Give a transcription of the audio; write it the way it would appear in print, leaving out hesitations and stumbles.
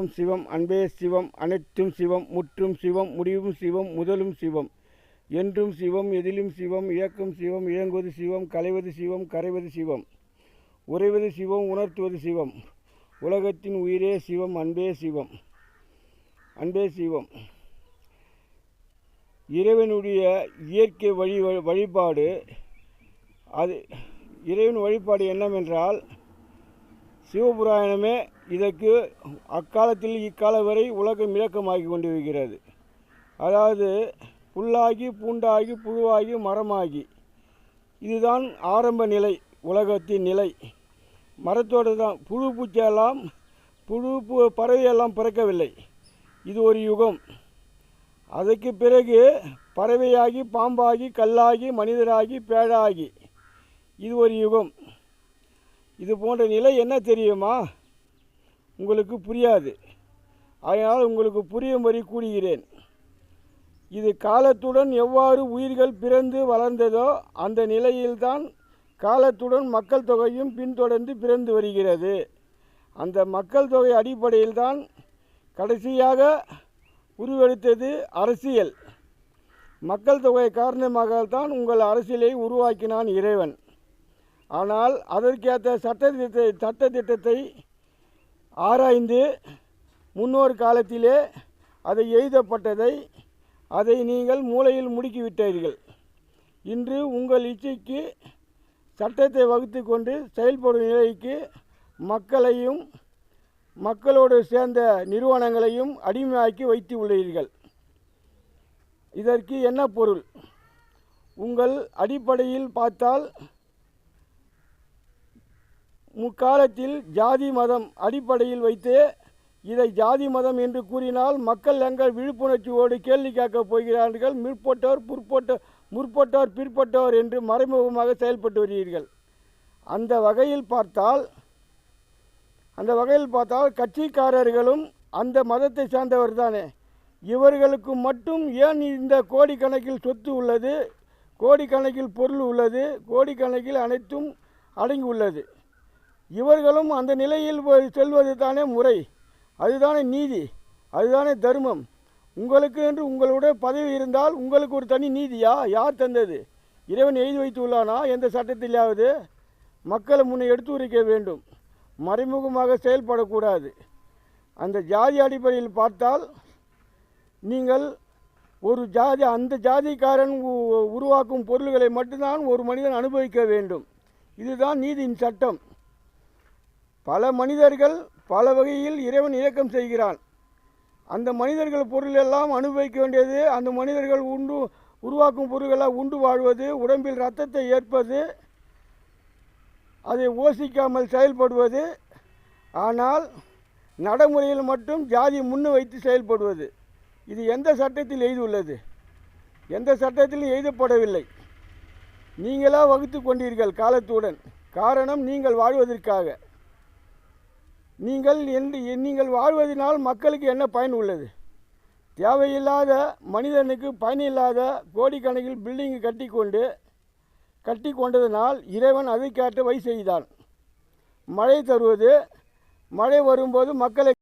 சிவம் சிவம் அன்பே சிவம் அனைத்தும் சிவம் முற்றும் சிவம் முடிவும் சிவம் முதலும் சிவம் என்றும் சிவம் எதிலும் சிவம் இயக்கம் சிவம் இயங்குவது சிவம் கலைவது சிவம் கரைவது சிவம் உறைவது சிவம் உணர்த்துவது சிவம் உலகத்தின் உயிரே சிவம் அன்பே சிவம் அன்பே சிவம். இறைவனுடைய இயற்கை வழிபாடு அது இறைவன் வழிபாடு என்னவென்றால் சிவபுராணமே இதற்கு அக்காலத்தில் இக்கால வரை உலகம் இலக்கமாகி கொண்டிருக்கிறது. அதாவது புல்லாகி பூண்டாகி புழுவாகி மரமாகி இதுதான் ஆரம்ப நிலை, உலகத்தின் நிலை. மரத்தோடு தான் புழு பூச்சியெல்லாம் பறவையெல்லாம் பிறக்கவில்லை. இது ஒரு யுகம். அதற்கு பிறகு பறவையாகி பாம்பாகி கல்லாகி மனிதராகி பேழாகி இது ஒரு யுகம். இது போன்ற நிலை என்ன தெரியுமா? உங்களுக்கு புரியாது. அதனால் உங்களுக்கு புரியும்படி கூறுகிறேன். இது காலத்துடன் எவ்வாறு உயிர்கள் பிறந்து வளர்ந்ததோ அந்த நிலையில்தான் காலத்துடன் மக்கள் தொகையும் பின்தொடர்ந்து பிறந்து வருகிறது. அந்த மக்கள் தொகை அடிப்படையில்தான் கடைசியாக உருவெடுத்தது அரசியல். மக்கள் தொகை காரணமாகத்தான் உங்கள் அரசியலை உருவாக்கினான் இறைவன். ஆனால் அதற்கேற்ற சட்டத்திட்டத்தை ஆராய்ந்து முன்னோர் காலத்திலே அதை எழுதப்பட்டதை அதை நீங்கள் மூளையில் முடுக்கிவிட்டீர்கள். இன்று உங்கள் இச்சைக்கு சட்டத்தை வகுத்து கொண்டு செயல்படும் நிலைக்கு மக்களையும் மக்களோடு சேர்ந்த நிறுவனங்களையும் அடிமையாக்கி வைத்து உள்ளீர்கள். இதற்கு என்ன பொருள்? உங்கள் அடிப்படையில் பார்த்தால் முக்காலத்தில் ஜாதி மதம் அடிப்படையில் வைத்து இதை ஜாதி மதம் என்று கூறினால் மக்கள் எங்கள் விழிப்புணர்ச்சியோடு கேள்வி கேட்கப் போகிறார்கள். முற்பட்டோர் பிற்பட்டோர் என்று மறைமுகமாக செயல்பட்டு வருகிறீர்கள். அந்த வகையில் பார்த்தால் கட்சிக்காரர்களும் அந்த மதத்தை சார்ந்தவர் தானே. இவர்களுக்கு மட்டும் ஏன் இந்த கோடிக்கணக்கில் சொத்து உள்ளது, கோடிக்கணக்கில் பொருள் உள்ளது, கோடிக்கணக்கில் அனைத்தும் அடங்கி உள்ளது. இவர்களும் அந்த நிலையில் செல்வது தானே முறை, அதுதானே நீதி, அதுதானே தர்மம். உங்களுக்கு என்று உங்களுடைய பதவி இருந்தால் உங்களுக்கு ஒரு தனி நீதியா? யார் தந்தது? இறைவன் எழுதி வைத்துள்ளானா? எந்த சட்டத்திலாவது? மக்களை முன்னே எடுத்து உரைக்க வேண்டும். மறைமுகமாக செயல்படக்கூடாது. அந்த ஜாதி அடிப்படையில் பார்த்தால் நீங்கள் ஒரு ஜாதி, அந்த ஜாதிக்காரன் உருவாக்கும் பொருள்களை மட்டும்தான் ஒரு மனிதன் அனுபவிக்க வேண்டும். இதுதான் நீதியின் சட்டம். பல மனிதர்கள் பல வகையில் இறைவன் இயக்கம் செய்கிறான். அந்த மனிதர்கள் பொருள் எல்லாம் அனுபவிக்க வேண்டியது. அந்த மனிதர்கள் உருவாக்கும் பொருள்களாக உண்டு வாழ்வது, உடம்பில் இரத்தத்தை ஏற்பது, அதை ஓசிக்காமல் செயல்படுவது. ஆனால் நடைமுறையில் மட்டும் ஜாதி முன்னு வைத்து செயல்படுவது. இது எந்த சட்டத்தில் எழுதியுள்ளது? எந்த சட்டத்திலும் எழுதப்படவில்லை. நீங்களாக வகுத்து கொண்டீர்கள் காலத்துடன். காரணம், நீங்கள் வாழ்வதற்காக. நீங்கள் வாழ்வதனால் மக்களுக்கு என்ன பயன் உள்ளது? தேவையில்லாத மனிதனுக்கு பயனில்லாத கோடிக்கணக்கில் பில்டிங்கு கட்டி கொண்டதனால் இறைவன் அதற்கேற்ற வழி செய்தான். மழை தருவது, மழை வரும்போது மக்களை